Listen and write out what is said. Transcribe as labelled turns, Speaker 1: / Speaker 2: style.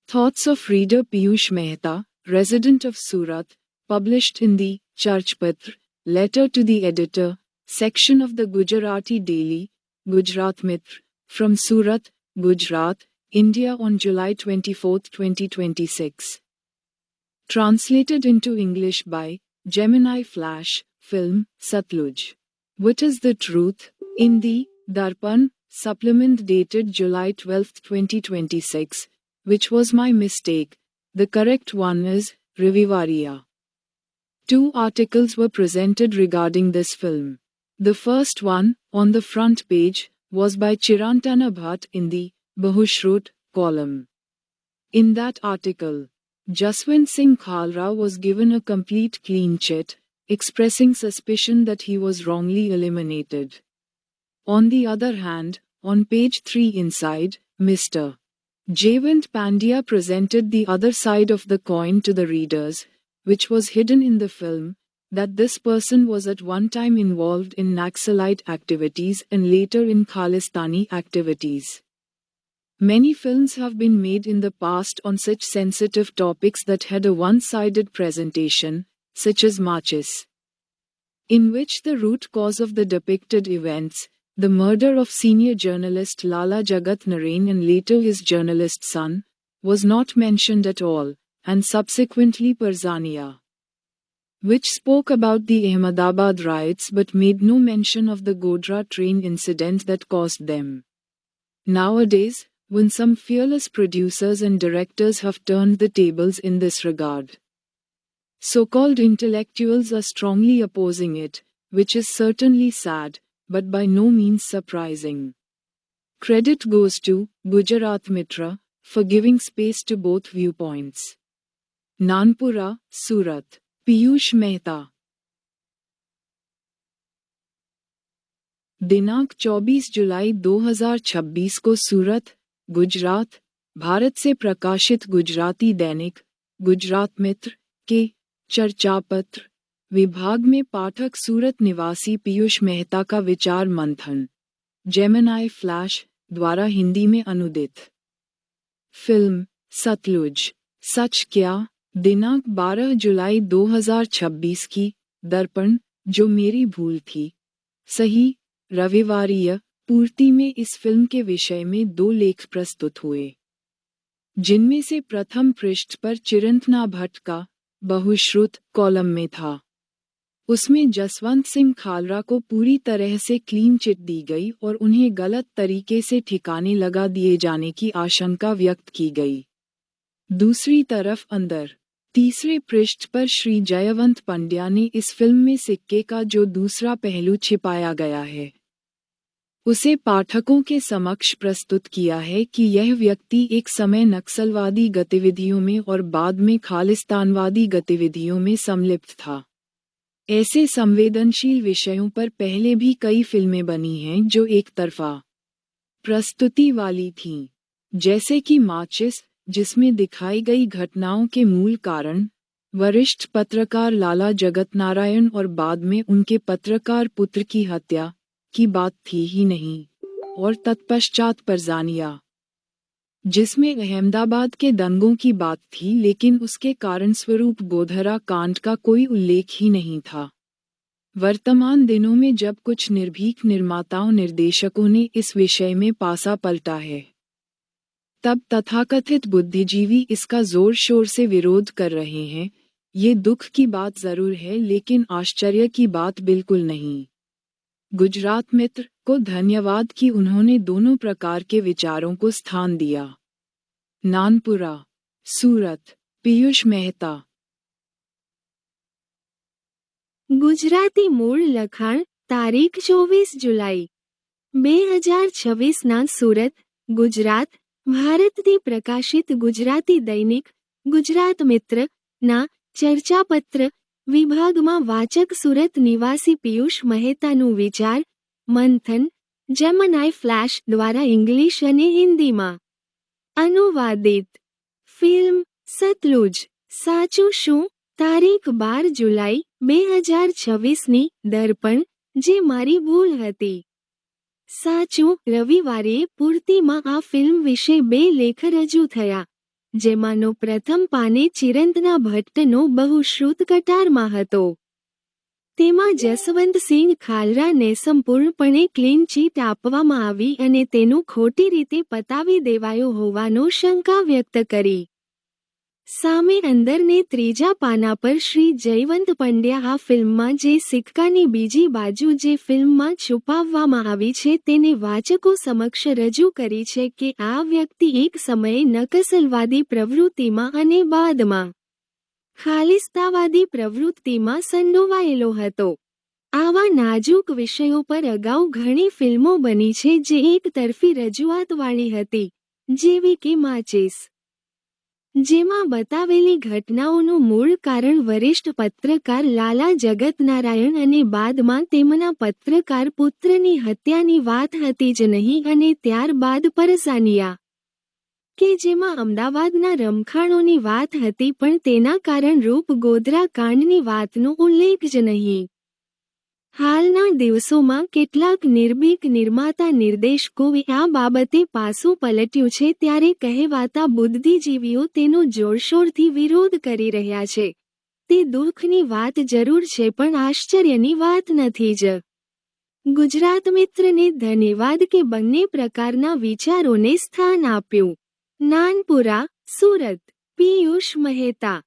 Speaker 1: Thoughts of reader Piyush Mehta, resident of Surat, published in the Charchpatra, letter to the editor, section of the Gujarati daily, Gujarat Mitra, from Surat, Gujarat, India on July 24, 2026. Translated into English by Gemini Flash, Film, Satluj. What is the truth? In the Darpan supplement dated July 12, 2026, which was my mistake, the correct one is Revivariya. Two articles were presented regarding this film. The first one, on the front page, was by Chirantana Bhatt in the Bahushrut column. In that article, Jaswant Singh Khalra was given a complete clean chit, expressing suspicion that he was wrongly eliminated. On the other hand, on page 3 inside, Mr. Jayant Pandya presented the other side of the coin to the readers, which was hidden in the film, that this person was at one time involved in Naxalite activities and later in Khalistani activities. Many films have been made in the past on such sensitive topics that had a one-sided presentation, such as Machis, in which the root cause of the depicted events, the murder of senior journalist Lala Jagat Narain and later his journalist son, was not mentioned at all, and subsequently Parzania, which spoke about the Ahmedabad riots but made no mention of the Godhra train incident that caused them. Nowadays, when some fearless producers and directors have turned the tables in this regard, so-called intellectuals are strongly opposing it, which is certainly sad, but by no means surprising. Credit goes to Gujarat Mitra for giving space to both viewpoints. Nanpura, Surat. Piyush Mehta. दिनांक 24 जुलाई 2026 को सूरत, गुजरात, भारत से प्रकाशित गुजराती दैनिक, गुजरात मित्र, के चर्चापत्र विभाग में पाठक सूरत निवासी पीयूष मेहता का विचार मंथन, जेमिनी फ्लैश, द्वारा हिंदी में अनुदित। फिल्म, सतलुज, सच क्या? दिनांक 12 जुलाई 2026 की, दर्पण, जो मेरी भूल थी। सही, रविवारीय, पूर्ति में इस फिल्म के विषय में 2 लेख प्रस्तुत हुए, जिनमें से प्रथम पृष्ठ पर चिरंतना भट्ट का बहुश्रुत कॉलम में था। उसमें जसवंत सिंह खालरा को पूरी तरह से क्लीन चिट दी गई और उन्हें गलत तरीके से ठिकाने लगा दिए जाने की आशंका व्यक्त की गई। दूसरी तरफ अंदर तीसरे पृष्ठ पर श्री जयवंत पंड्या ने इस फिल्म में सिक्के का जो दूसरा पहलू छिपाया गया है, उसे पाठकों के समक्ष प्रस्तुत किया है कि यह व्यक्ति एक समय नक्सलवादी गतिविधियों में और बाद में खालिस्तानवादी गतिविधियों में संलिप्त था। ऐसे संवेदनशील विषयों पर पहले भी कई फिल्में बनी हैं जो एक तरफा प्रस्तुति वाली थीं, जैसे कि माचिस, जिसमें दिखाई गई घटनाओं के मूल कारण, वरिष्ठ पत्रकार लाला जगत नारायण और बाद में उनके पत्रकार पुत्र की हत्या की बात थी ही नहीं, और तत्पश्चात परजानिया, जिसमें अहमदाबाद के दंगों की बात थी लेकिन उसके कारण स्वरूप गोधरा कांड का कोई उल्लेख ही नहीं था। वर्तमान दिनों में जब कुछ निर्भीक निर्माताओं निर्देशकों ने इस विषय में पासा पलटा है, तब तथाकथित बुद्धिजीवी इसका जोर शोर से विरोध कर रहे हैं। ये दुख की बात जरूर है लेकिन आश्चर्य की बात बिल्कुल नहीं। गुजरात मित्र को धन्यवाद कि उन्होंने दोनों प्रकार के विचारों को स्थान दिया। नानपुरा, सूरत, पीयूष मेहता।
Speaker 2: ગુજરાતી મૂળ લખાણ તારીખ 24 જુલાઈ 2026 ના સુરત, ગુજરાત, ભારતથી પ્રકાશિત ગુજરાતી દૈનિક ગુજરાત મિત્ર ના ચર્ચાપત્ર વિભાગમાં વાચક સુરત નિવાસી પિયુષ મહેતાનું વિચાર મંથન જેમિની ફ્લેશ દ્વારા ઇંગ્લિશ અને હિન્દીમાં અનુવાદિત। ફિલ્મ સતલુજ, સાચું શું? તારીખ 12 જુલાઈ 2026ની દર્પણ, જે મારી ભૂલ હતી। સાચું, રવિવારે પૂર્તિમાં આ ફિલ્મ વિશે 2 લેખ રજૂ થયા, જેમાંનો પ્રથમ પાને ચિરંતના ભટ્ટનો બહુશ્રુત કટારમાં હતો. તેમાં જસવંતસિંહ ખાલરાને સંપૂર્ણપણે ક્લીન ચીટ આપવામાં આવી અને તેનું ખોટી રીતે પતાવી દેવાયું હોવાનો શંકા વ્યક્ત કરી. સામે અંદરને ત્રીજા પાના પર શ્રી જયવંત પંડ્યા આ ફિલ્મમાં જે સિક્કાની બીજી બાજુ જે ફિલ્મમાં છુપાવવામાં આવી છે તેને વાચકો સમક્ષ રજૂ કરી છે કે આ વ્યક્તિ એક સમયે નકસલવાદી પ્રવૃત્તિમાં અને બાદમાં ખાલિસ્તાવાદી પ્રવૃત્તિમાં સંડોવાયેલો હતો. આવા નાજુક વિષયો પર અગાઉ ઘણી ફિલ્મો બની છે જે એકતરફી રજૂઆતવાળી હતી, જેવી કે માચિસ, જેમાં બતાવેલી ઘટનાઓનું મૂળ કારણ વરિષ્ઠ પત્રકાર લાલા જગતનારાયણ અને બાદમાં તેમના પત્રકાર પુત્રની હત્યાની વાત હતી જ નહીં અને ત્યારબાદ પરસાનિયા, કે જેમાં અમદાવાદના રમખાણોની વાત હતી પણ તેના કારણરૂપ ગોધરા કાંડની વાતનો ઉલ્લેખ જ નહીં. હાલના દિવસોમાં કેટલાક નિર્ભીક નિર્માતા નિર્દેશકોએ આ બાબતે પાસું પલટ્યું છે ત્યારે કહેવાતા બુદ્ધિજીવીઓ તેનો જોરશોરથી વિરોધ કરી રહ્યા છે. તે દુઃખની વાત જરૂર છે પણ આશ્ચર્યની વાત નથી જ. ગુજરાત મિત્રને ધન્યવાદ કે બંને પ્રકારના વિચારોને સ્થાન આપ્યું. નાનપુરા, સુરત. પિયુષ મહેતા.